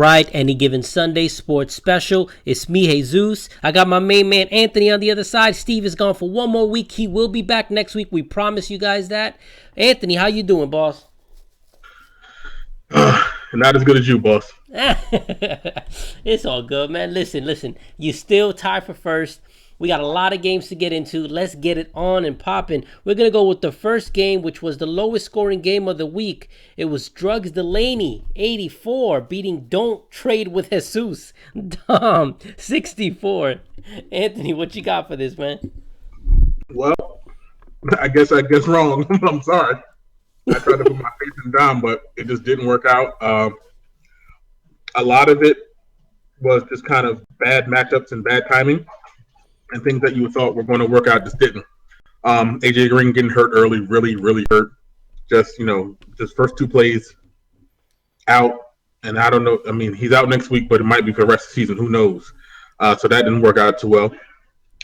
right, Any Given Sunday Sports Special. It's me, Jesus. I got my main man Anthony on the other side. Steve is gone for one more week. He will be back next week. We promise you guys that. Anthony, how you doing, boss? Not as good as you, boss. It's all good, man. Listen. You still tied for first. We got a lot of games to get into. Let's get it on and popping. We're going to go with the first game, which was the lowest scoring game of the week. It was Drugs Delaney, 84, beating Don't Trade with Jesus, Dom, 64. Anthony, what you got for this, man? Well, I guess wrong. I'm sorry. I tried to put my faith in Dom, but it just didn't work out. A lot of it was just kind of bad matchups and bad timing. And things that you thought were going to work out just didn't. AJ Green getting hurt early, really, really hurt. Just first two plays out. And I don't know. I mean, he's out next week, but it might be for the rest of the season. Who knows? So that didn't work out too well.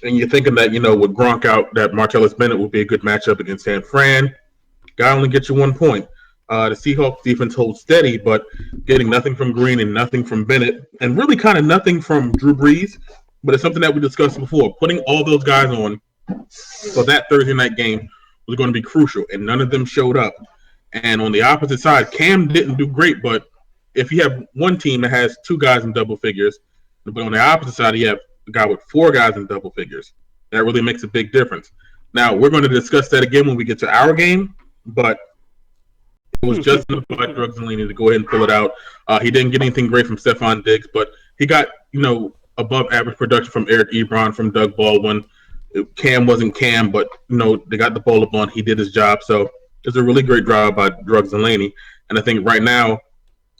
And you're thinking that, with Gronk out, that Martellus Bennett would be a good matchup against San Fran. Guy only gets you 1 point. The Seahawks defense holds steady, but getting nothing from Green and nothing from Bennett, and really kind of nothing from Drew Brees. But it's something that we discussed before. Putting all those guys on for that Thursday night game was going to be crucial, and none of them showed up. And on the opposite side, Cam didn't do great, but if you have one team that has 2 guys in double figures, but on the opposite side, you have a guy with 4 guys in double figures, that really makes a big difference. Now, we're going to discuss that again when we get to our game, but it was just enough by Drugs Delaney to go ahead and pull it out. He didn't get anything great from Stephon Diggs, but he got, above average production from Eric Ebron, from Doug Baldwin. Cam wasn't Cam, but they got the ball up on. He did his job. So it's a really great job by Drugs Delaney. And I think right now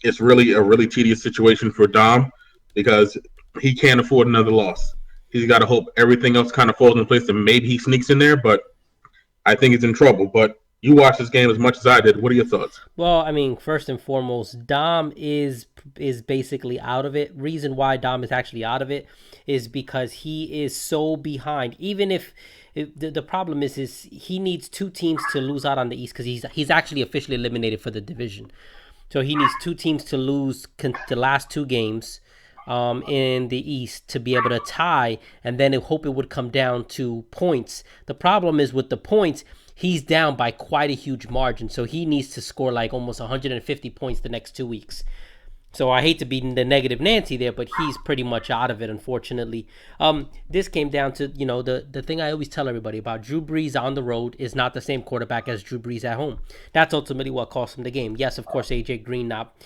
it's really a really tedious situation for Dom because he can't afford another loss. He's got to hope everything else kind of falls in place and maybe he sneaks in there, but I think he's in trouble. But you watched this game as much as I did. What are your thoughts? Well, I mean, first and foremost, Dom is basically out of it. Reason why Dom is actually out of it is because he is so behind. Even if the problem is he needs 2 teams to lose out on the East because he's actually officially eliminated for the division. So he needs 2 teams to lose the last 2 games in the East to be able to tie, and then hope it would come down to points. The problem is with the points, he's down by quite a huge margin, so he needs to score like almost 150 points the next 2 weeks. So I hate to be the negative Nancy there, but he's pretty much out of it, unfortunately. This came down to, the thing I always tell everybody about Drew Brees on the road is not the same quarterback as Drew Brees at home. That's ultimately what cost him the game. Yes, of course, AJ Green not,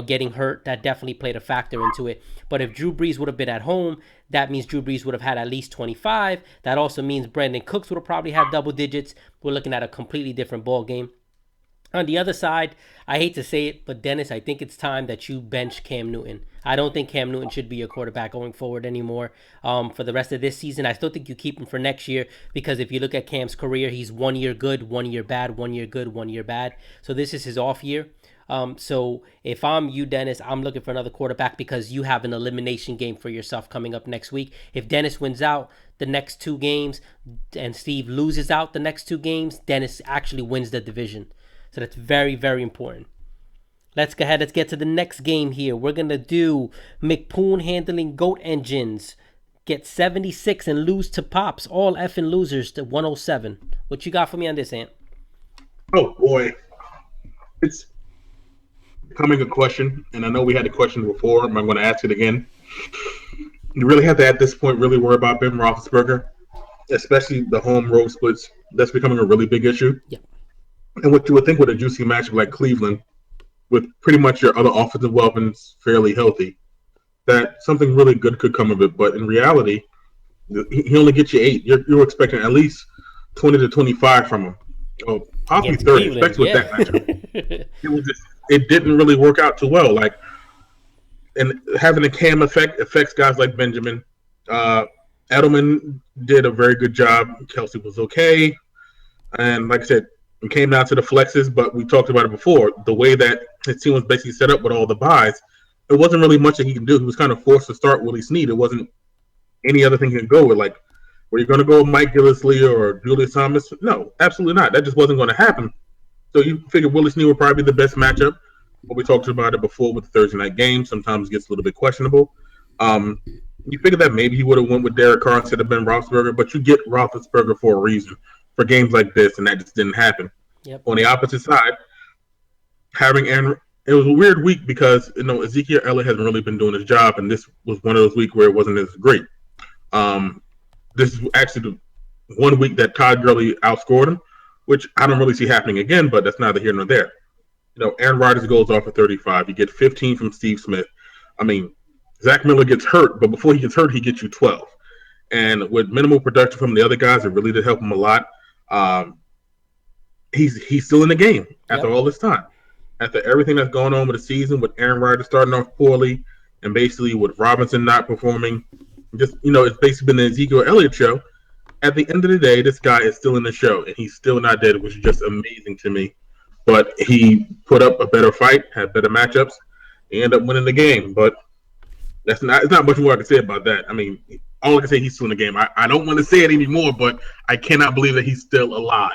getting hurt, that definitely played a factor into it. But if Drew Brees would have been at home, that means Drew Brees would have had at least 25. That also means Brandon Cooks would have probably had double digits. We're looking at a completely different ball game. On the other side, I hate to say it, but Dennis, I think it's time that you bench Cam Newton. I don't think Cam Newton should be your quarterback going forward anymore for the rest of this season. I still think you keep him for next year because if you look at Cam's career, he's 1 year good, 1 year bad, 1 year good, 1 year bad. So this is his off year. So if I'm you, Dennis, I'm looking for another quarterback because you have an elimination game for yourself coming up next week. If Dennis wins out the next 2 games and Steve loses out the next 2 games, Dennis actually wins the division. So that's very, very important. Let's go ahead. Let's get to the next game here. We're going to do McPoon handling GOAT engines. Get 76 and lose to Pops. All effing losers to 107. What you got for me on this, Ant? Oh, boy. It's becoming a question, and I know we had the question before, but I'm going to ask it again. You really have to, at this point, really worry about Ben Roethlisberger, especially the home-road splits. That's becoming a really big issue. Yeah. And what you would think with a juicy matchup like Cleveland, with pretty much your other offensive weapons fairly healthy, that something really good could come of it. But in reality, he only gets you 8. You're expecting at least 20 to 25 from him. Oh, possibly 30, especially with that matchup. It didn't really work out too well. And having a Cam effect affects guys like Benjamin. Edelman did a very good job. Kelsey was okay. And like I said, it came down to the flexes, but we talked about it before. The way that his team was basically set up with all the buys, it wasn't really much that he could do. He was kind of forced to start Willie Snead. It wasn't any other thing he could go with. Like, were you going to go with Mike Gillislee or Julius Thomas? No, absolutely not. That just wasn't going to happen. So you figured Willie Snead would probably be the best matchup. But we talked about it before with the Thursday night game. Sometimes it gets a little bit questionable. You figure that maybe he would have went with Derek Carr instead of Ben Roethlisberger, but you get Roethlisberger for a reason for games like this, and that just didn't happen. Yep. On the opposite side, having Aaron, it was a weird week because Ezekiel Elliott hasn't really been doing his job, and this was one of those weeks where it wasn't as great. This is actually the one week that Todd Gurley outscored him, which I don't really see happening again, but that's neither here nor there. Aaron Rodgers goes off at 35. You get 15 from Steve Smith. I mean, Zach Miller gets hurt, but before he gets hurt, he gets you 12. And with minimal production from the other guys, it really did help him a lot. He's still in the game after all this time. After everything that's going on with the season, with Aaron Rodgers starting off poorly, and basically with Robinson not performing, it's basically been the Ezekiel Elliott show. At the end of the day, this guy is still in the show, and he's still not dead, which is just amazing to me. But he put up a better fight, had better matchups, he ended up winning the game. But it's not much more I can say about that. I mean, all I can say, he's still in the game. I don't want to say it anymore, but I cannot believe that he's still alive.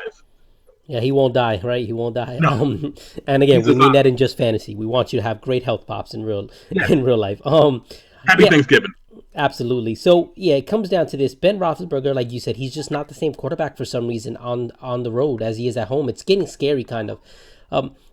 Yeah, he won't die, right? He won't die. No. And again, we mean that in just fantasy. We want you to have great health, Pops, in real life. Happy Thanksgiving. Absolutely. So, yeah, it comes down to this. Ben Roethlisberger, like you said, he's just not the same quarterback for some reason on the road as he is at home. It's getting scary, kind of.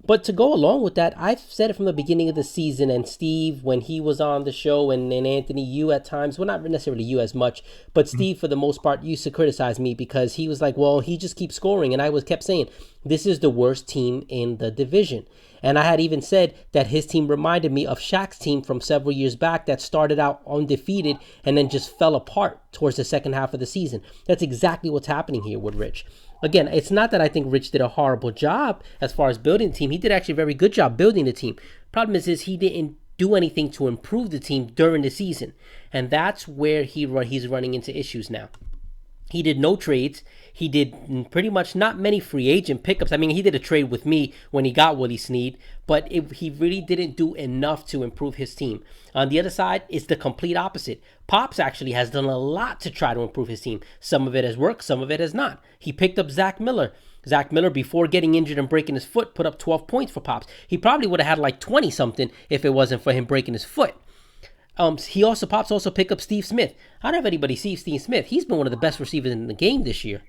But to go along with that, I've said it from the beginning of the season, and Steve, when he was on the show, and Anthony, you at times, well, not necessarily you as much, but Steve, for the most part, used to criticize me because he was like, well, he just keeps scoring. And I kept saying, this is the worst team in the division. And I had even said that his team reminded me of Shaq's team from several years back that started out undefeated and then just fell apart towards the second half of the season. That's exactly what's happening here with Rich. Again, it's not that I think Rich did a horrible job as far as building the team. He did actually a very good job building the team. Problem is he didn't do anything to improve the team during the season. And that's where he's running into issues now. He did no trades. He did pretty much not many free agent pickups. I mean, he did a trade with me when he got Willie Snead, but he really didn't do enough to improve his team. On the other side, it's the complete opposite. Pops actually has done a lot to try to improve his team. Some of it has worked, some of it has not. He picked up Zach Miller. Zach Miller, before getting injured and breaking his foot, put up 12 points for Pops. He probably would have had like 20-something if it wasn't for him breaking his foot. Pops also picked up Steve Smith. I don't have anybody see Steve Smith. He's been one of the best receivers in the game this year.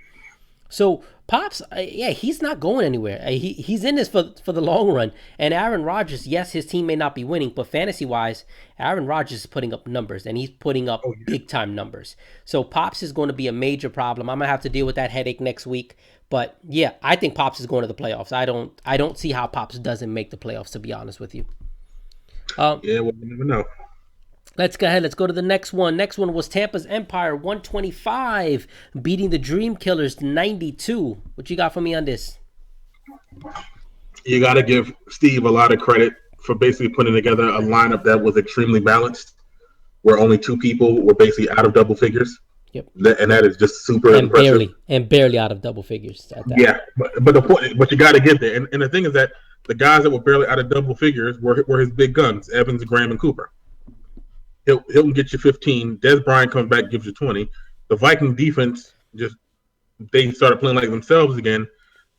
So Pops, he's not going anywhere. He's in this for the long run. And Aaron Rodgers, yes, his team may not be winning, but fantasy-wise, Aaron Rodgers is putting up numbers, and he's putting up big-time numbers. So Pops is going to be a major problem. I'm going to have to deal with that headache next week. But, yeah, I think Pops is going to the playoffs. I don't see how Pops doesn't make the playoffs, to be honest with you. Well, you never know. Let's go ahead. Let's go to the next one. Next one was Tampa's Empire 125 beating the Dream Killers 92. What you got for me on this? You got to give Steve a lot of credit for basically putting together a lineup that was extremely balanced, where only two people were basically out of double figures. Yep. And that is just super impressive. Barely out of double figures at that. Yeah, but you got to get there. And the thing is that the guys that were barely out of double figures were his big guns, Evans, Graham, and Cooper. He'll get you 15. Des Bryant comes back, gives you 20. The Viking defense they started playing like themselves again.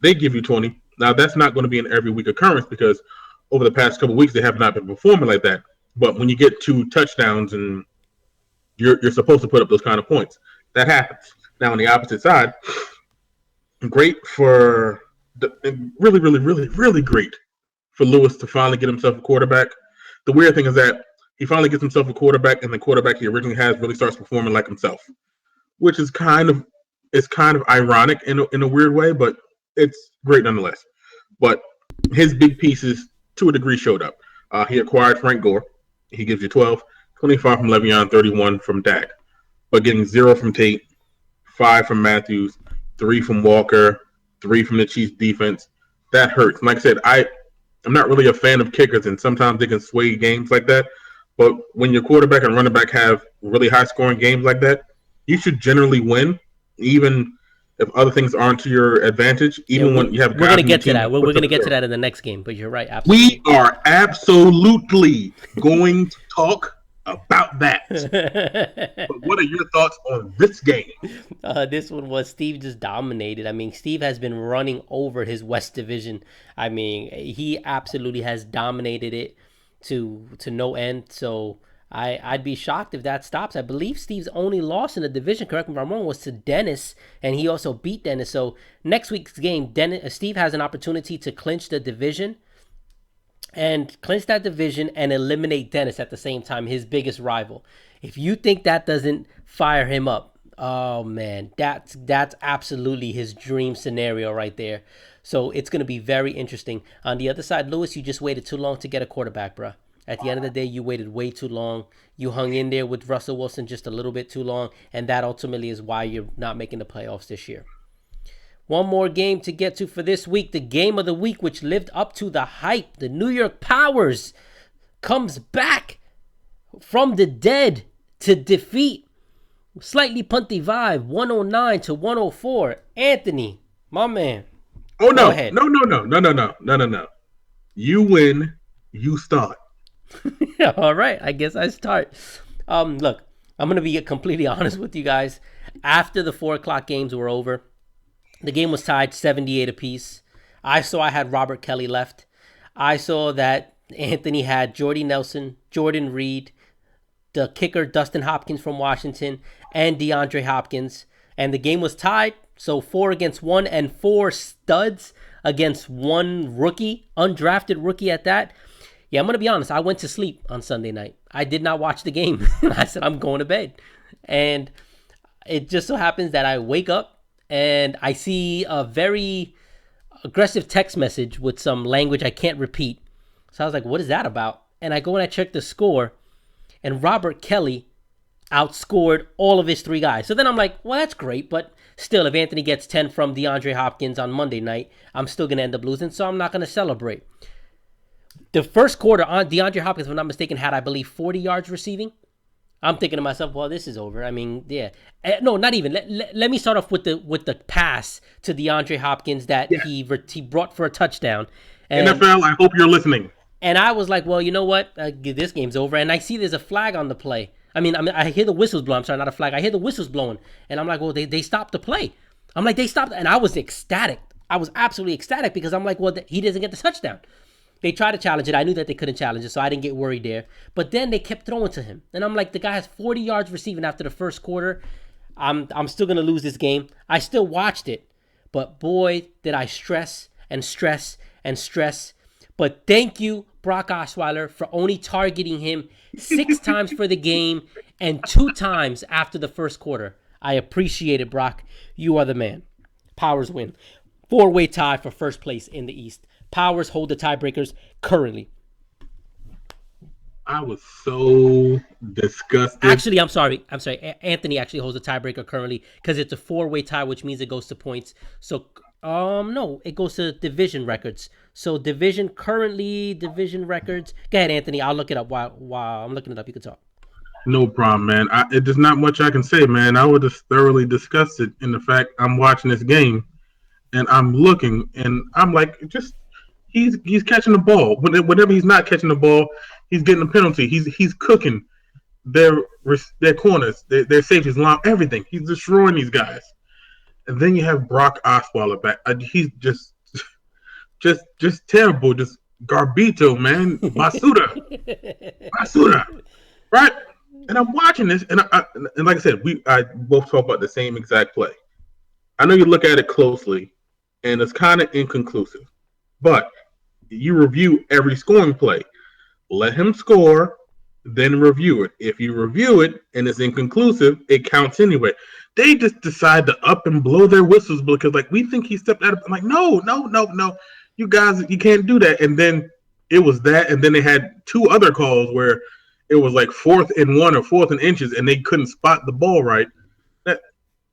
They give you 20. Now that's not going to be an every week occurrence because over the past couple of weeks they have not been performing like that. But when you get 2 touchdowns and you're supposed to put up those kind of points, that happens. Now on the opposite side, great for really, really, really, really great for Lewis to finally get himself a quarterback. The weird thing is that he finally gets himself a quarterback, and the quarterback he originally has really starts performing like himself, which is kind of ironic in a weird way, but it's great nonetheless. But his big pieces, to a degree, showed up. He acquired Frank Gore. He gives you 12, 25 from Le'Veon, 31 from Dak, but getting 0 from Tate, 5 from Matthews, 3 from Walker, 3 from the Chiefs defense. That hurts. Like I said, I'm not really a fan of kickers, and sometimes they can sway games like that. But when your quarterback and running back have really high-scoring games like that, you should generally win, even if other things aren't to your advantage. Even when you have, we're going to get to that. We're going to get to that in the next game. But you're right. Absolutely. We are absolutely going to talk about that. But what are your thoughts on this game? This one was Steve just dominated. I mean, Steve has been running over his West Division. I mean, he absolutely has dominated it to no end. So I'd be shocked if that stops. I believe Steve's only loss in the division, correct me if I'm wrong, was to Dennis, and he also beat Dennis. So next week's game, Steve has an opportunity to clinch the division and clinch that division and eliminate Dennis at the same time, his biggest rival. If you think that doesn't fire him up, oh man, that's absolutely his dream scenario right there. So it's going to be very interesting. On the other side, Lewis, you just waited too long to get a quarterback, bro. At the end of the day, you waited way too long. You hung in there with Russell Wilson just a little bit too long, and that ultimately is why you're not making the playoffs this year. One more game to get to for this week, the game of the week, which lived up to the hype. The New York Powers comes back from the dead to defeat Slightly Punty Vibe, 109 to 104. Anthony, my man. Oh, no. No. You win, you start. All right, I guess I start. Look, I'm going to be completely honest with you guys. After the 4 o'clock games were over, the game was tied 78 apiece. I saw I had Robert Kelly left. I saw that Anthony had Jordy Nelson, Jordan Reed, the kicker Dustin Hopkins from Washington, and DeAndre Hopkins. And the game was tied, so 4 against 1 and 4 studs against 1 rookie, undrafted rookie at that. Yeah, I'm going to be honest. I went to sleep on Sunday night. I did not watch the game. I said, I'm going to bed. And it just so happens that I wake up and I see a very aggressive text message with some language I can't repeat. So I was like, what is that about? And I go and I check the score, and Robert Kelly outscored all of his 3 guys. So then I'm like, well, that's great, but still, if Anthony gets 10 from DeAndre Hopkins on Monday night, I'm still going to end up losing, so I'm not going to celebrate. The first quarter, DeAndre Hopkins, if I'm not mistaken, had, I believe, 40 yards receiving. I'm thinking to myself, well, this is over. I mean, yeah. No, not even. Let me start off with the pass to DeAndre Hopkins that he brought for a touchdown. And, NFL, I hope you're listening. And I was like, well, you know what? This game's over. And I see there's a flag on the play. I mean, I hear the whistles blow. I'm sorry, not a flag. I hear the whistles blowing. And I'm like, well, they stopped the play. I'm like, they stopped. And I was ecstatic. I was absolutely ecstatic because I'm like, well, he doesn't get the touchdown. They tried to challenge it. I knew that they couldn't challenge it, so I didn't get worried there. But then they kept throwing to him. And I'm like, the guy has 40 yards receiving after the first quarter. I'm still going to lose this game. I still watched it. But boy, did I stress and stress and stress. But thank you, Brock Osweiler, for only targeting him 6 times for the game and 2 times after the first quarter. I appreciate it, Brock. You are the man. Powers win. 4-way tie for first place in the East. Powers hold the tiebreakers currently. I was so disgusted. Actually, I'm sorry. Anthony actually holds the tiebreaker currently because it's a 4-way tie, which means it goes to points. So, no, it goes to division records. So, division records. Go ahead, Anthony. I'll look it up while I'm looking it up. You can talk. No problem, man. There's not much I can say, man. I was just thoroughly disgusted in the fact I'm watching this game and I'm looking and I'm like, he's catching the ball. Whenever he's not catching the ball, he's getting a penalty. He's cooking their corners, their safeties, line, everything. He's destroying these guys. And then you have Brock Osweiler back. He's just terrible. Just Garbito, man. Basuda, right? And I'm watching this, and like I said, I both talk about the same exact play. I know you look at it closely, and it's kind of inconclusive, but you review every scoring play. Let him score, then review it. If you review it and it's inconclusive, it counts anyway. They just decide to up and blow their whistles because, like, we think he stepped out of. I'm like, no. You guys, you can't do that. And then it was that, and then they had 2 other calls where it was like 4th and 1 or 4th and inches, and they couldn't spot the ball right.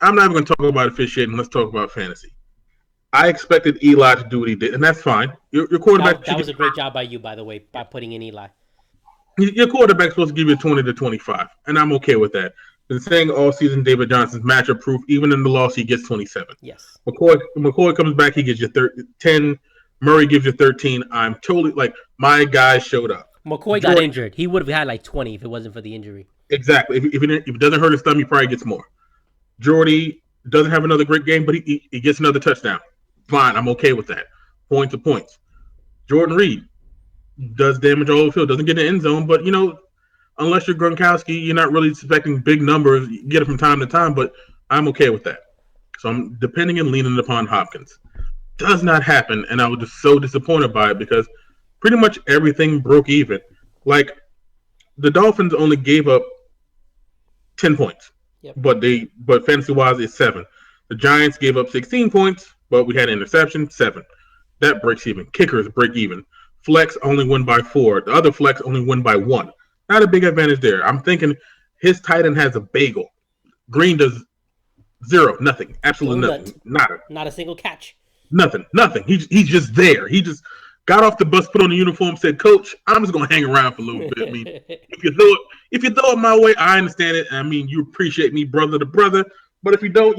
I'm not even going to talk about officiating. Let's talk about fantasy. I expected Eli to do what he did, and that's fine. Your quarterback. That was a great job by you, by the way, by putting in Eli. Your quarterback's supposed to give you 20 to 25, and I'm okay with that. Been saying all season David Johnson's matchup proof. Even in the loss, he gets 27. Yes. McCoy comes back, he gives you 10. Murray gives you 13. I'm totally like, my guy showed up. McCoy got Jordan, injured. He would have had like 20 if it wasn't for the injury. exactly. If it doesn't hurt his thumb, he probably gets more. Jordy doesn't have another great game, but he gets another touchdown. Fine, I'm okay with that. Points to points. Jordan Reed does damage all over the field, doesn't get in the end zone, but unless you're Gronkowski, you're not really expecting big numbers. You get it from time to time, but I'm okay with that. So I'm depending and leaning upon Hopkins. Does not happen, and I was just so disappointed by it because pretty much everything broke even. Like the Dolphins only gave up 10 points, Yep. but fantasy wise it's 7. The Giants gave up 16 points, but we had an interception, 7. That breaks even. Kickers break even. Flex only win by 4. The other flex only win by 1. Not a big advantage there. I'm thinking his tight end has a bagel. Green does 0, nothing, absolutely nothing, nada, not a single catch, nothing. He's just there. He just got off the bus, put on the uniform, said, "Coach, I'm just gonna hang around for a little bit. I mean, if you throw it my way, I understand it. I mean, you appreciate me, brother to brother. But if you don't,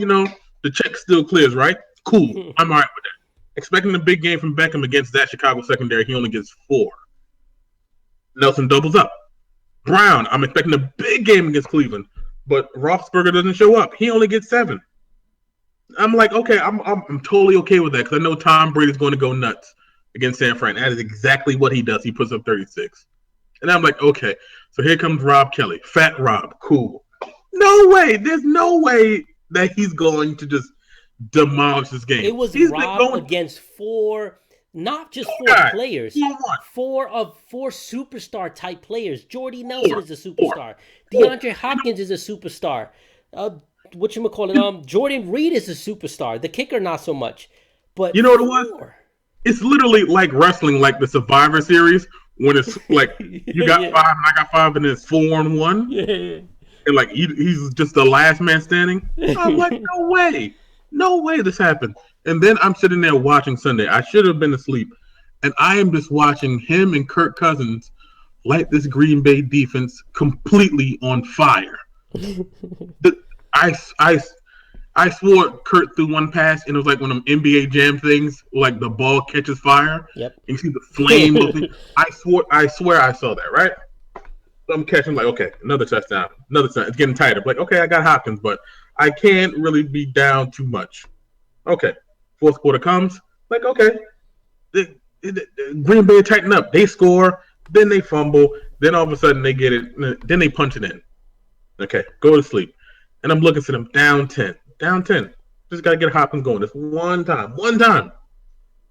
the check still clears, right? Cool. I'm all right with that. Expecting a big game from Beckham against that Chicago secondary, he only gets 4. Nelson doubles up. Brown, I'm expecting a big game against Cleveland, but Roethlisberger doesn't show up. He only gets 7. I'm like, okay, I'm totally okay with that because I know Tom Brady's going to go nuts against San Fran. That is exactly what he does. He puts up 36. And I'm like, okay, so here comes Rob Kelly. Fat Rob, cool. No way. There's no way that he's going to just demolish this game. It was he's Rob against 4, not just 4 players, 4 superstar type players. Jordy Nelson is a superstar. DeAndre Hopkins is a superstar. Jordan Reed is a superstar. The kicker, not so much. But you know what it was? It's literally like wrestling, like the Survivor Series, when it's like you got 5 and I got 5, and it's 4-on-1. Yeah. And like he's just the last man standing. I'm like, no way this happened. And then I'm sitting there watching Sunday. I should have been asleep, and I am just watching him and Kirk Cousins light this Green Bay defense completely on fire. I swore Kurt threw one pass, and it was like one of them NBA Jam things, like the ball catches fire. Yep. And you see the flame moving. I swear I saw that, right? So I'm catching like, okay, another touchdown. It's getting tighter. Like, okay, I got Hopkins, but I can't really be down too much. Okay. Fourth quarter comes. Like, okay. The Green Bay tighten up. They score. Then they fumble. Then all of a sudden they get it. Then they punch it in. Okay, go to sleep. And I'm looking at them down 10. Just got to get Hopkins going. This one time.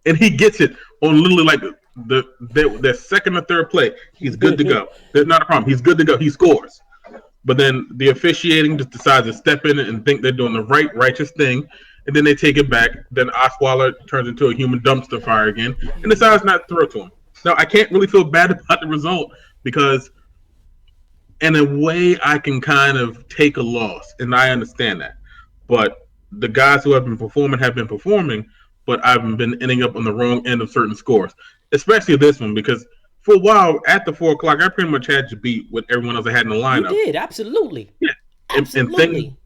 And he gets it on literally like the second or third play. He's good to go. There's not a problem. He's good to go. He scores. But then the officiating just decides to step in and think they're doing the righteous thing. And then they take it back. Then Osweiler turns into a human dumpster fire again and decides not to throw to him. Now, I can't really feel bad about the result because in a way I can kind of take a loss, and I understand that. But the guys who have been performing, but I've been ending up on the wrong end of certain scores, especially this one, because for a while at the 4 o'clock, I pretty much had you beat with everyone else I had in the lineup. You did, absolutely. Yeah. Absolutely. And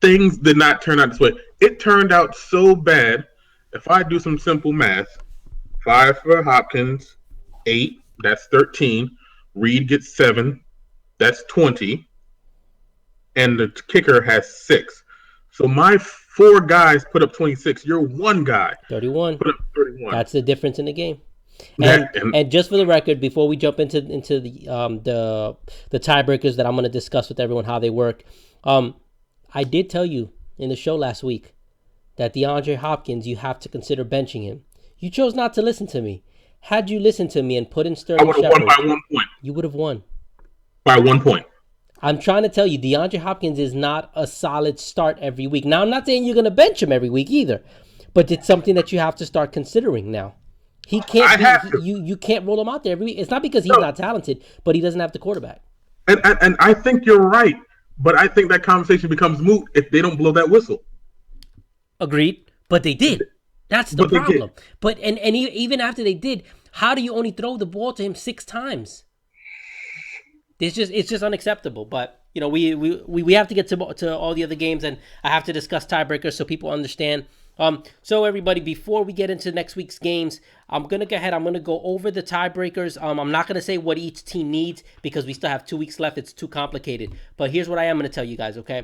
things did not turn out this way. It turned out so bad. If I do some simple math, 5 for Hopkins, 8, that's 13. Reed gets 7, that's 20. And the kicker has 6. So my 4 guys put up 26. Your 1 guy 31. Put up 31. That's the difference in the game. And just for the record, before we jump into the tiebreakers that I'm going to discuss with everyone how they work, I did tell you in the show last week that DeAndre Hopkins, you have to consider benching him. You chose not to listen to me. Had you listened to me and put in Sterling Shepard, I would have won by 1 point. You would have won. By 1 point. I'm trying to tell you, DeAndre Hopkins is not a solid start every week. Now, I'm not saying you're going to bench him every week either, but it's something that you have to start considering now. He can't. You can't roll him out there every week. It's not because he's not talented, but he doesn't have the quarterback. And I think you're right, but I think that conversation becomes moot if they don't blow that whistle. Agreed, but they did. That's the problem. But and even after they did, how do you only throw the ball to him 6 times? It's just unacceptable. But we have to get to all the other games, and I have to discuss tiebreakers so people understand So everybody, before we get into next week's games, I'm gonna go ahead. I'm gonna go over the tiebreakers. I'm not gonna say what each team needs because we still have 2 weeks left. It's too complicated. But here's what I am gonna tell you guys. Okay,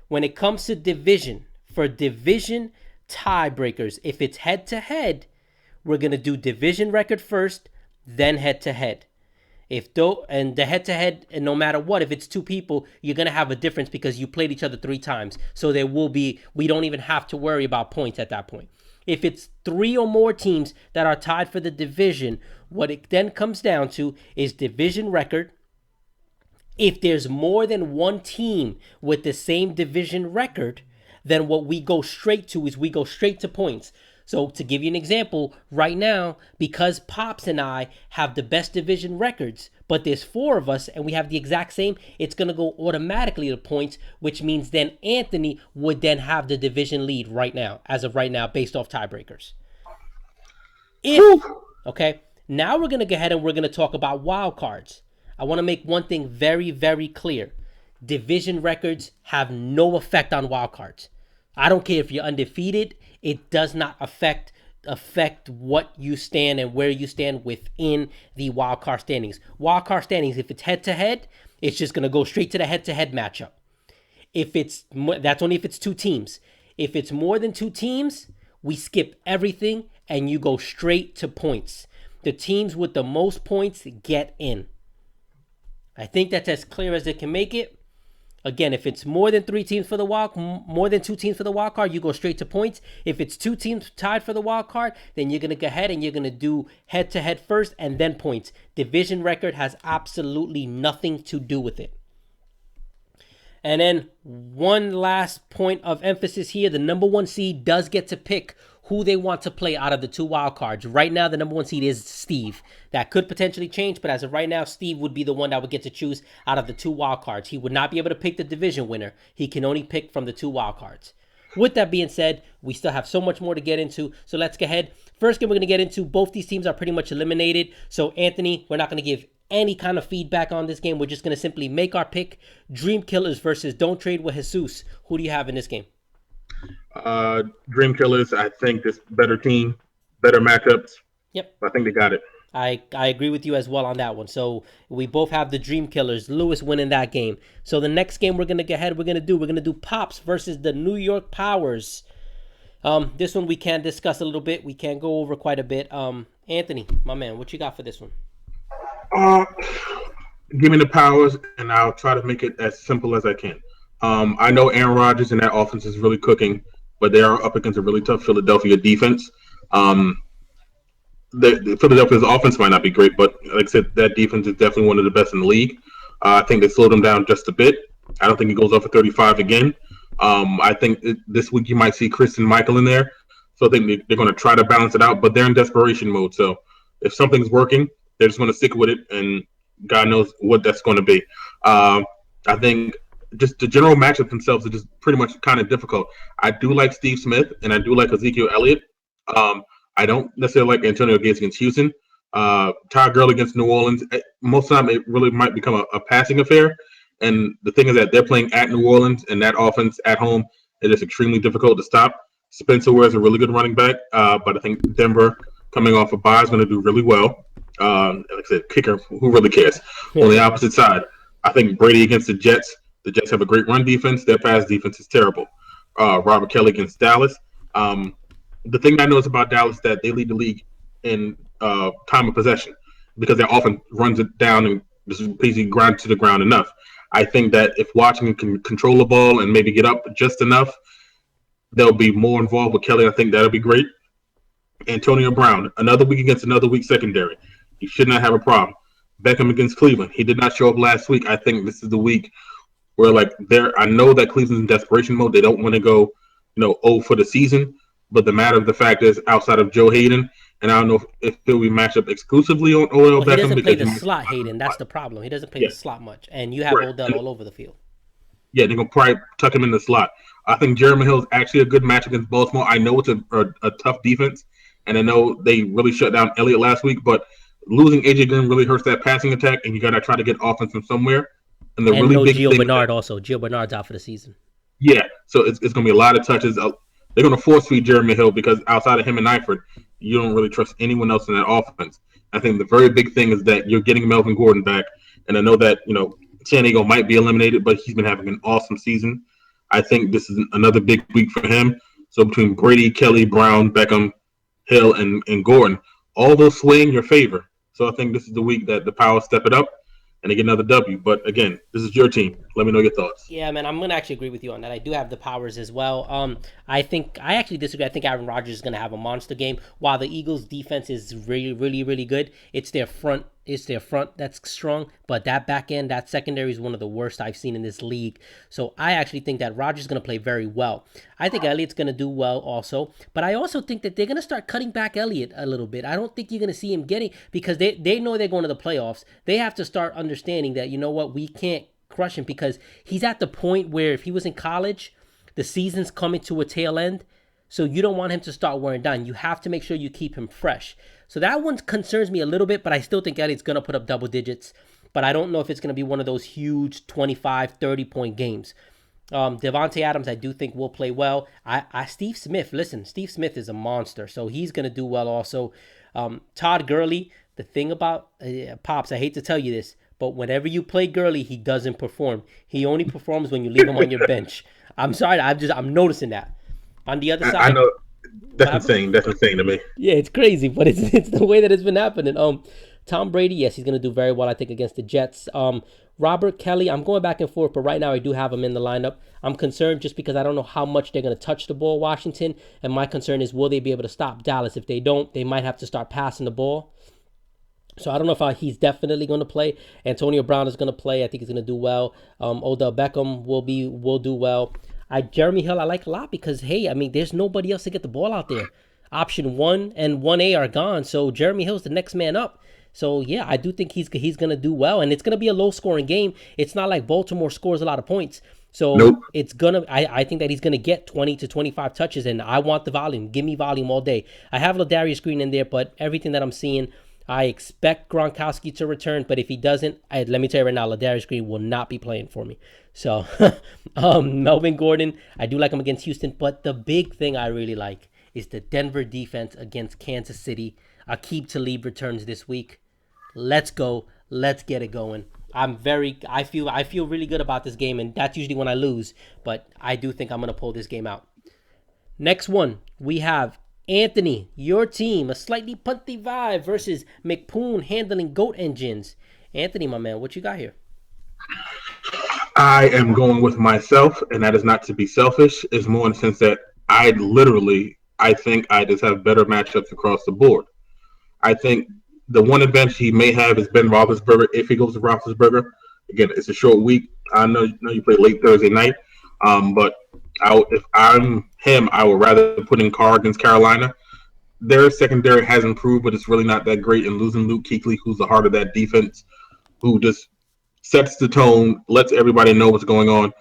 when it comes to division, for division tiebreakers, if it's head to head, we're gonna do division record first, then head to head. If though and the head to head, and no matter what, if it's two people, you're gonna have a difference because you played each other 3 times. So there will be, we don't even have to worry about points at that point. If it's 3 or more teams that are tied for the division, what it then comes down to is division record. If there's more than one team with the same division record, then what we go straight to is we go straight to points. So to give you an example, right now, because Pops and I have the best division records, but there's 4 of us and we have the exact same, it's going to go automatically to points, which means then Anthony would then have the division lead right now, as of right now, based off tiebreakers. Okay, now we're going to go ahead and we're going to talk about wild cards. I want to make one thing very, very clear. Division records have no effect on wild cards. I don't care if you're undefeated. It does not affect what you stand and where you stand within the wild card standings. Wild card standings, if it's head to head, it's just gonna go straight to the head to head matchup. That's only if it's 2 teams. If it's more than 2 teams, we skip everything and you go straight to points. The teams with the most points get in. I think that's as clear as it can make it. Again, if it's more than 2 teams for the wild card, you go straight to points. If it's 2 teams tied for the wild card, then you're gonna go ahead and you're gonna do head to head first and then points. Division record has absolutely nothing to do with it. And then one last point of emphasis here: the number 1 seed does get to pick who they want to play out of the 2 wild cards. Right now, the number 1 seed is Steve. That could potentially change, but as of right now, Steve would be the one that would get to choose out of the 2 wild cards. He would not be able to pick the division winner. He can only pick from the 2 wild cards. With that being said, we still have so much more to get into, so let's go ahead. First game we're going to get into, both these teams are pretty much eliminated. So Anthony, we're not going to give any kind of feedback on this game. We're just going to simply make our pick. Dream Killers versus Don't Trade with Jesus. Who do you have in this game? Dream Killers, I think this better team, better matchups. Yep. I think they got it. I agree with you as well on that one. So we both have the Dream Killers. Lewis winning that game. So the next game we're gonna we're gonna do Pops versus the New York Powers. This one we can discuss a little bit. We can go over quite a bit. Anthony, my man, what you got for this one? Give me the Powers, and I'll try to make it as simple as I can. I know Aaron Rodgers and that offense is really cooking, but they are up against a really tough Philadelphia defense. The Philadelphia's offense might not be great, but like I said, that defense is definitely one of the best in the league. I think they slowed him down just a bit. I don't think he goes up for 35 again. I think this week you might see Christian Michael in there. So I think they're going to try to balance it out, but they're in desperation mode. So if something's working, they're just going to stick with it, and God knows what that's going to be. I think just the general matchup themselves are just pretty much kind of difficult. I do like Steve Smith, and I do like Ezekiel Elliott. I don't necessarily like Antonio Gates against Houston. Todd Gurley against New Orleans. Most of the time, it really might become a passing affair. And the thing is that they're playing at New Orleans, and that offense at home is just extremely difficult to stop. Spencer Ware is a really good running back, but I think Denver, coming off a bye, is going to do really well. Like I said, kicker, who really cares? On the opposite side, I think Brady against the Jets. The Jets have a great run defense. Their pass defense is terrible. Robert Kelly against Dallas. The thing I know is about Dallas is that they lead the league in time of possession because they often runs it down and just basically grind to the ground enough. I think that if Washington can control the ball and maybe get up just enough, they'll be more involved with Kelly. I think that'll be great. Antonio Brown, another week against another weak secondary. He should not have a problem. Beckham against Cleveland. He did not show up last week. I think this is the week where, I know that Cleveland's in desperation mode. They don't want to go, 0 for the season. But the matter of the fact is, outside of Joe Hayden, and I don't know if he'll be matched up exclusively on Odell Beckham. He doesn't play the slot, Hayden. That's the problem. He doesn't play the slot much. And you have Odell all over the field. Yeah, they're going to probably tuck him in the slot. I think Jeremy Hill is actually a good match against Baltimore. I know it's a tough defense, and I know they really shut down Elliott last week, but losing AJ Green really hurts that passing attack, and you got to try to get offense from somewhere. And really big Gio Bernard also. Gio Bernard's out for the season. Yeah, so it's going to be a lot of touches. they're going to force feed Jeremy Hill because outside of him and Eifert, you don't really trust anyone else in that offense. I think the very big thing is that you're getting Melvin Gordon back, and I know that San Diego might be eliminated, but he's been having an awesome season. I think this is another big week for him. So between Brady, Kelly, Brown, Beckham, Hill, and Gordon, all those sway in your favor. So I think this is the week that the Powers step it up and they get another W. But again, this is your team. Let me know your thoughts. Yeah, man, I'm gonna actually agree with you on that. I do have the Powers as well. I actually disagree. I think Aaron Rodgers is gonna have a monster game. While the Eagles' defense is really, really, really good, it's their front. It's their front that's strong, but that back end, that secondary is one of the worst I've seen in this league. So I actually think that Rodgers is gonna play very well. I think Elliott's gonna do well also, but I also think that they're gonna start cutting back Elliott a little bit. I don't think you're gonna see him getting because they know they're going to the playoffs. They have to start understanding that we can't crush him because he's at the point where if he was in college, the season's coming to a tail end. So you don't want him to start wearing down. You have to make sure you keep him fresh. So that one concerns me a little bit, but I still think Elliott's going to put up double digits. But I don't know if it's going to be one of those huge 25, 30-point games. Devontae Adams, I do think will play well. Steve Smith is a monster, so he's going to do well also. Todd Gurley, the thing about Pops, I hate to tell you this, but whenever you play Gurley, he doesn't perform. He only performs when you leave him on your bench. I'm sorry, I'm noticing that. On the other side, I know that's insane. That's insane to me. Yeah, it's crazy, but it's the way that it's been happening. Tom Brady, yes, he's gonna do very well, I think, against the Jets. Robert Kelly, I'm going back and forth, but right now I do have him in the lineup. I'm concerned just because I don't know how much they're gonna touch the ball, Washington, and my concern is will they be able to stop Dallas? If they don't, they might have to start passing the ball. So I don't know if he's definitely going to play. Antonio Brown is going to play. I think he's going to do well. Odell Beckham will do well. Jeremy Hill I like a lot because, hey, I mean, there's nobody else to get the ball out there. Option 1 and 1A are gone, so Jeremy Hill's the next man up. So, yeah, I do think he's going to do well, and it's going to be a low-scoring game. It's not like Baltimore scores a lot of points. So nope. It's going to I think that he's going to get 20 to 25 touches, and I want the volume. Give me volume all day. I have Ladarius Green in there, but everything that I'm seeing, I expect Gronkowski to return, but if he doesn't, let me tell you right now, Ladarius Green will not be playing for me. So, Melvin Gordon, I do like him against Houston, but the big thing I really like is the Denver defense against Kansas City. Aqib Talib returns this week. Let's go. Let's get it going. I feel really good about this game, and that's usually when I lose, but I do think I'm going to pull this game out. Next one, we have Anthony, your team, a slightly punty vibe versus McPoon handling GOAT engines. Anthony, my man, what you got here? I am going with myself, and that is not to be selfish. It's more in the sense that I think I just have better matchups across the board. I think the one advantage he may have is Ben Roethlisberger if he goes to Roethlisberger. Again, it's a short week. I know you play late Thursday night, but if I'm him, I would rather put in Carr against Carolina. Their secondary has improved, but it's really not that great. And losing Luke Kuechly, who's the heart of that defense, who just sets the tone, lets everybody know what's going on.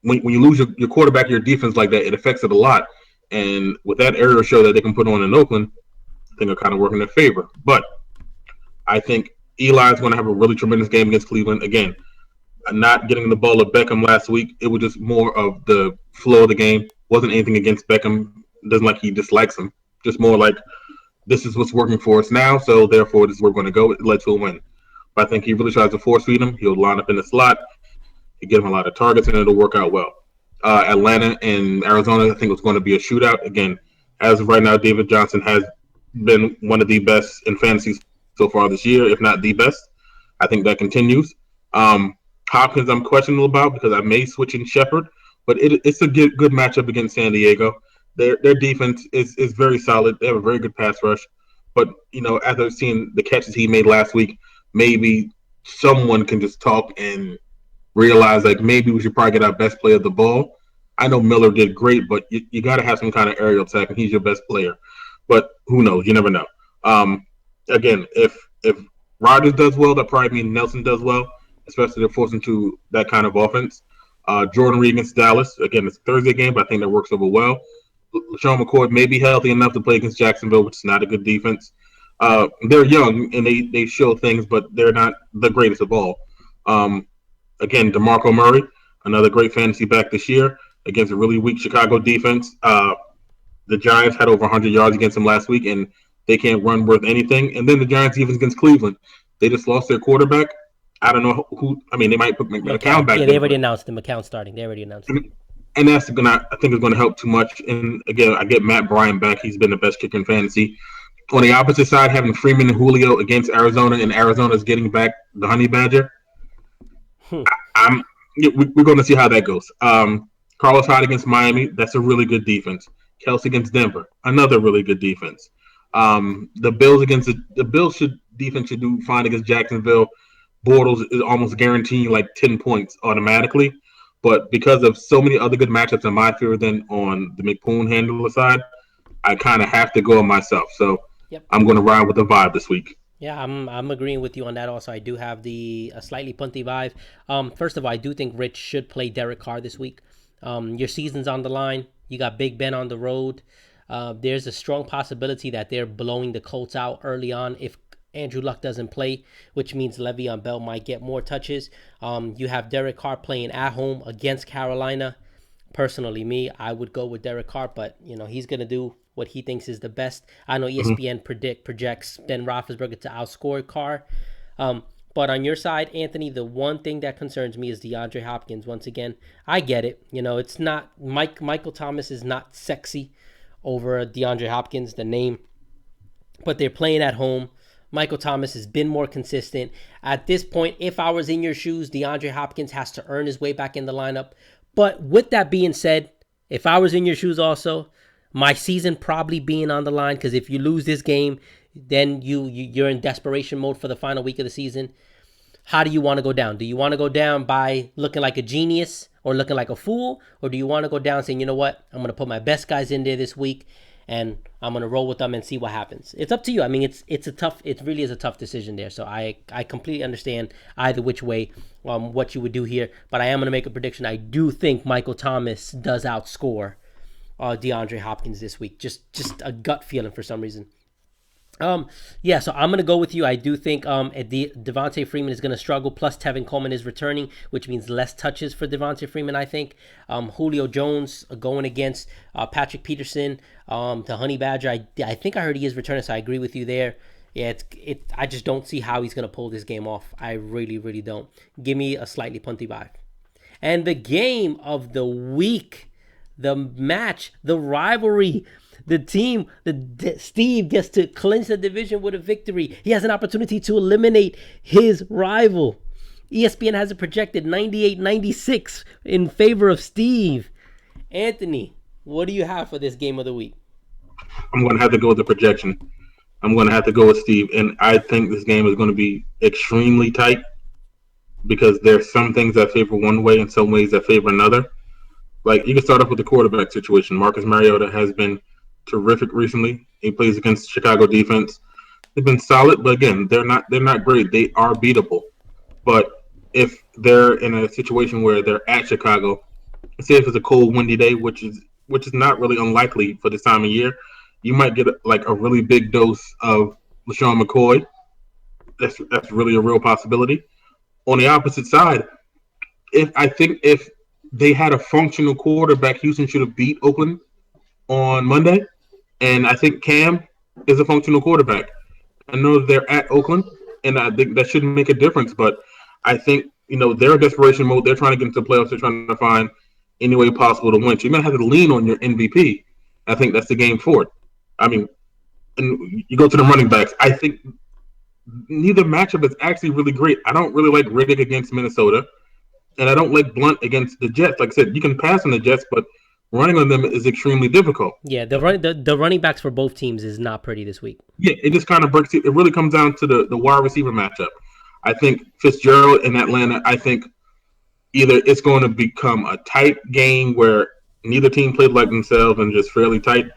When you lose your quarterback, your defense like that, it affects it a lot. And with that aerial show that they can put on in Oakland, I think it'll kind of work in their favor. But I think Eli's going to have a really tremendous game against Cleveland. Again, not getting the ball of Beckham last week, it was just more of the flow of the game. Wasn't anything against Beckham. Doesn't like he dislikes him. Just more like this is what's working for us now, so therefore this is where we're going to go. It led to a win. But I think he really tries to force feed him. He'll line up in the slot. He'll get him a lot of targets, and it'll work out well. Atlanta and Arizona, I think it's going to be a shootout. Again, as of right now, David Johnson has been one of the best in fantasy so far this year, if not the best. I think that continues. Hopkins I'm questionable about because I may switch in Shepard, but it's a good matchup against San Diego. Their defense is very solid. They have a very good pass rush. But, as I've seen the catches he made last week, maybe someone can just talk and realize, like, maybe we should probably get our best player the ball. I know Miller did great, but you got to have some kind of aerial attack, and he's your best player. But who knows? You never know. Again, if Rodgers does well, that probably means Nelson does well, especially they're forced into that kind of offense. Jordan Reed against Dallas. Again, it's a Thursday game, but I think that works over well. LaShawn McCoy may be healthy enough to play against Jacksonville, which is not a good defense. They're young, and they show things, but they're not the greatest of all. Again, DeMarco Murray, another great fantasy back this year against a really weak Chicago defense. the Giants had over 100 yards against them last week, and they can't run worth anything. And then the Giants defense against Cleveland, they just lost their quarterback. I don't know who. I mean, they might put McCown back. Yeah, they already announced the McCown starting. They already announced it. And that's gonna. I think it's going to help too much. And again, I get Matt Bryant back. He's been the best kicker in fantasy. On the opposite side, having Freeman and Julio against Arizona, and Arizona's getting back the Honey Badger. We're going to see how that goes. Carlos Hyde against Miami, that's a really good defense. Kelsey against Denver, another really good defense. The Bills against the Bills defense should do fine against Jacksonville. Bortles is almost guaranteeing like 10 points automatically. But because of so many other good matchups in my favor than on the McPoon handler side, I kind of have to go myself. So I'm going to ride with the vibe this week. Yeah, I'm agreeing with you on that. Also, I do have a slightly punty vibe. First of all, I do think Rich should play Derek Carr this week. Your season's on the line. You got Big Ben on the road. There's a strong possibility that they're blowing the Colts out early on if Andrew Luck doesn't play, which means Le'Veon Bell might get more touches. You have Derek Carr playing at home against Carolina. Personally, I would go with Derek Carr, but he's gonna do what he thinks is the best. I know ESPN projects Ben Roethlisberger to outscore Carr. But on your side, Anthony, the one thing that concerns me is DeAndre Hopkins. Once again, I get it. It's not Michael Thomas is not sexy over DeAndre Hopkins, the name, but they're playing at home. Michael Thomas has been more consistent. At this point, if I was in your shoes, DeAndre Hopkins has to earn his way back in the lineup. But with that being said, if I was in your shoes also, my season probably being on the line, because if you lose this game, then you're in desperation mode for the final week of the season. How do you want to go down? Do you want to go down by looking like a genius or looking like a fool? Or do you want to go down saying, you know what, I'm going to put my best guys in there this week and I'm going to roll with them and see what happens? It's up to you. I mean, it really is a tough decision there. So I completely understand either which way what you would do here. But I am going to make a prediction. I do think Michael Thomas does outscore DeAndre Hopkins this week. Just a gut feeling for some reason. So I'm going to go with you. I do think Devontae Freeman is going to struggle, plus Tevin Coleman is returning, which means less touches for Devontae Freeman, I think. Julio Jones going against Patrick Peterson, the Honey Badger. I think I heard he is returning, so I agree with you there. Yeah, I just don't see how he's going to pull this game off. I really, really don't. Give me a slightly punty vibe. And the game of the week, the match, the rivalry, the team, Steve gets to clinch the division with a victory. He has an opportunity to eliminate his rival. ESPN has it projected 98-96 in favor of Steve. Anthony, what do you have for this game of the week? I'm going to have to go with the projection. I'm going to have to go with Steve. And I think this game is going to be extremely tight because there's some things that favor one way and some ways that favor another. Like, you can start off with the quarterback situation. Marcus Mariota has been terrific recently. He plays against Chicago defense. They've been solid, but again, they're not great. They are beatable. But if they're in a situation where they're at Chicago, say if it's a cold, windy day, which is not really unlikely for this time of year, you might get a really big dose of LaShawn McCoy. That's really a real possibility. On the opposite side, if they had a functional quarterback, Houston should have beat Oakland on Monday. And I think Cam is a functional quarterback. I know they're at Oakland, and I think that shouldn't make a difference. But I think, they're in desperation mode. They're trying to get into the playoffs. They're trying to find any way possible to win. So you're going to have to lean on your MVP. I think that's the game for it. I mean, and you go to the running backs. I think neither matchup is actually really great. I don't really like Riddick against Minnesota, and I don't like Blunt against the Jets. Like I said, you can pass on the Jets, but running on them is extremely difficult. Yeah, the running backs for both teams is not pretty this week. Yeah, it just kind of breaks it. It really comes down to the wide receiver matchup. I think Fitzgerald in Atlanta, I think either it's going to become a tight game where neither team played like themselves and just fairly tight,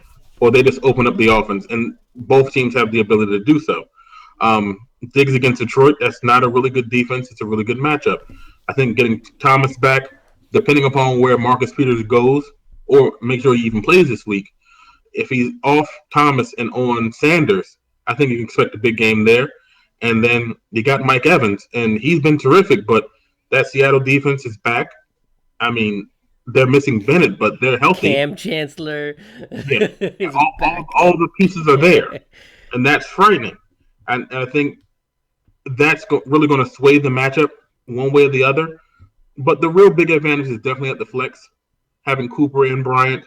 or they just open up the offense, and both teams have the ability to do so. Diggs against Detroit, that's not a really good defense. It's a really good matchup. I think getting Thomas back, depending upon where Marcus Peters goes, or make sure he even plays this week. If he's off Thomas and on Sanders, I think you can expect a big game there. And then you got Mike Evans, and he's been terrific, but that Seattle defense is back. I mean, they're missing Bennett, but they're healthy. Cam Chancellor Yeah, is back. all the pieces are there, and that's frightening. And I think that's really going to sway the matchup one way or the other. But the real big advantage is definitely at the flex, having Cooper and Bryant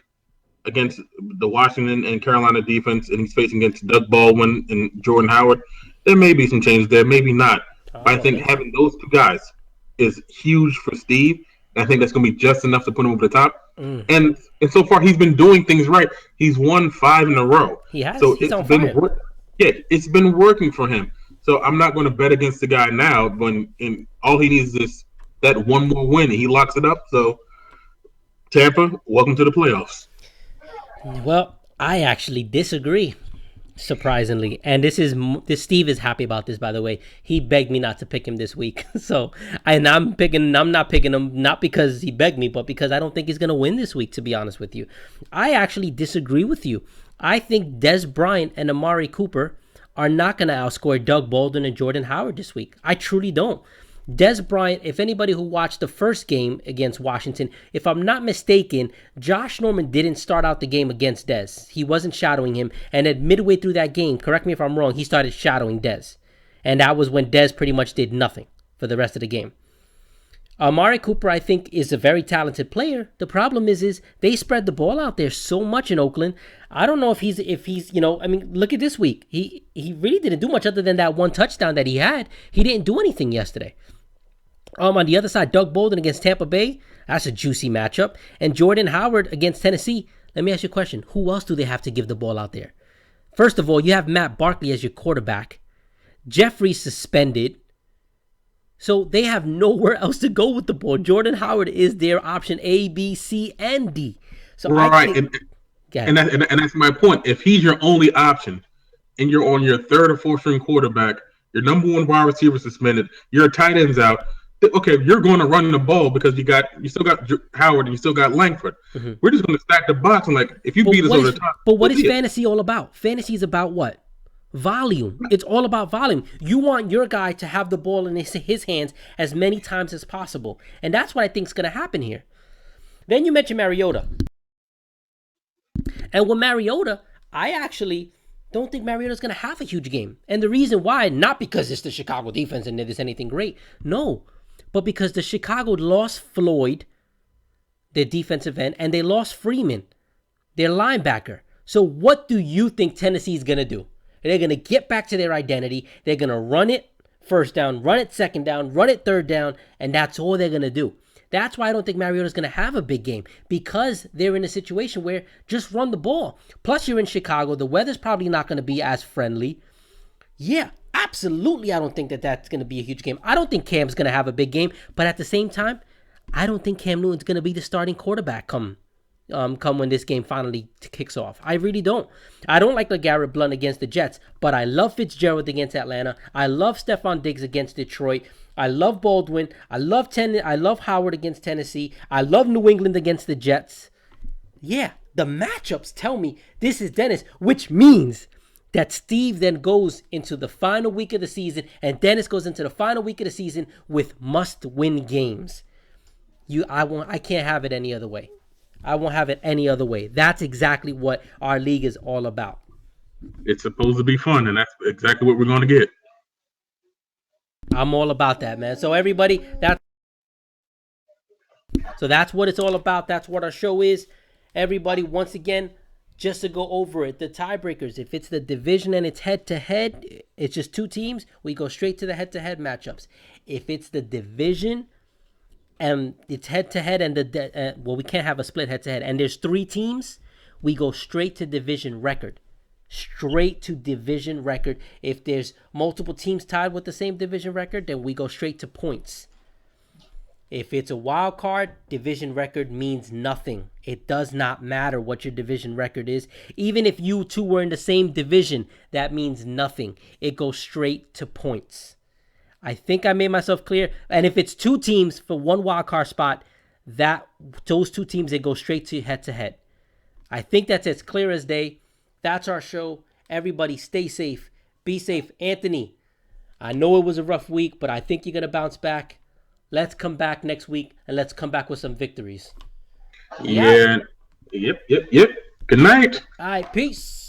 against the Washington and Carolina defense, and he's facing against Doug Baldwin and Jordan Howard. There may be some changes there, maybe not. But I think having those two guys is huge for Steve. And I think that's going to be just enough to put him over the top. And so far, he's been doing things right. He's won 5 in a row. He has. So he's on fire. It's been working for him. So I'm not going to bet against the guy now when all he needs is that one more win, and he locks it up. So Tampa, welcome to the playoffs. Well, I actually disagree, surprisingly. And this Steve is happy about this, by the way. He begged me not to pick him this week. I'm not picking him not because he begged me, but because I don't think he's going to win this week, to be honest with you. I actually disagree with you. I think Des Bryant and Amari Cooper are not going to outscore Doug Baldwin and Jordan Howard this week. I truly don't. Des Bryant, if anybody who watched the first game against Washington, if I'm not mistaken, Josh Norman didn't start out the game against Des. He wasn't shadowing him. And at midway through that game, correct me if I'm wrong, he started shadowing Des. And that was when Des pretty much did nothing for the rest of the game. Amari Cooper, I think, is a very talented player. The problem is they spread the ball out there so much in Oakland. I don't know if he's, look at this week. He really didn't do much other than that one touchdown that he had. He didn't do anything yesterday. On the other side, Doug Baldwin against Tampa Bay. That's a juicy matchup. And Jordan Howard against Tennessee. Let me ask you a question. Who else do they have to give the ball out there? First of all, you have Matt Barkley as your quarterback. Jeffrey's suspended. So they have nowhere else to go with the ball. Jordan Howard is their option A, B, C, and D. So right, and that's my point. If he's your only option, and you're on your third or fourth string quarterback, your number one wide receiver suspended, your tight end's out. Okay, you're going to run the ball because you still got Howard and you still got Langford. Mm-hmm. We're just going to stack the box and if you beat us over the top. But what is fantasy all about? Fantasy is about what? Volume. It's all about volume. You want your guy to have the ball in his hands as many times as possible. And that's what I think is going to happen here. Then you mentioned Mariota. And with Mariota, I actually don't think Mariota's going to have a huge game. And the reason why, not because it's the Chicago defense and there's anything great. No. But because the Chicago lost Floyd, their defensive end, and they lost Freeman, their linebacker. So what do you think Tennessee's going to do? They're going to get back to their identity. They're going to run it first down, run it second down, run it third down, and that's all they're going to do. That's why I don't think Mariota's going to have a big game, because they're in a situation where just run the ball. Plus, you're in Chicago. The weather's probably not going to be as friendly. Yeah, absolutely, I don't think that's going to be a huge game. I don't think Cam's going to have a big game, but at the same time, I don't think Cam Newton's going to be the starting quarterback come when this game finally kicks off. I really don't. I don't like LeGarrette Blount against the Jets, but I love Fitzgerald against Atlanta. I love Stephon Diggs against Detroit. I love Baldwin. I love Howard against Tennessee. I love New England against the Jets. Yeah, the matchups tell me this is Dennis, which means that Steve then goes into the final week of the season, and Dennis goes into the final week of the season with must-win games. I can't have it any other way. I won't have it any other way. That's exactly what our league is all about. It's supposed to be fun, and that's exactly what we're going to get. I'm all about that, man. So everybody, that's what it's all about. That's what our show is. Everybody, once again, just to go over it, the tiebreakers, if it's the division and it's head-to-head, it's just two teams, we go straight to the head-to-head matchups. If it's the division and it's head-to-head and we can't have a split head-to-head, and there's three teams, we go straight to division record. Straight to division record. If there's multiple teams tied with the same division record, then we go straight to points. If it's a wild card, division record means nothing. It does not matter what your division record is. Even if you two were in the same division, that means nothing. It goes straight to points. I think I made myself clear. And if it's two teams for one wild card spot, those two teams, they go straight to head-to-head. I think that's as clear as day. That's our show. Everybody stay safe. Be safe. Anthony, I know it was a rough week, but I think you're going to bounce back. Let's come back next week, and let's come back with some victories. Yeah. Yeah. Yep. Good night. All right. Peace.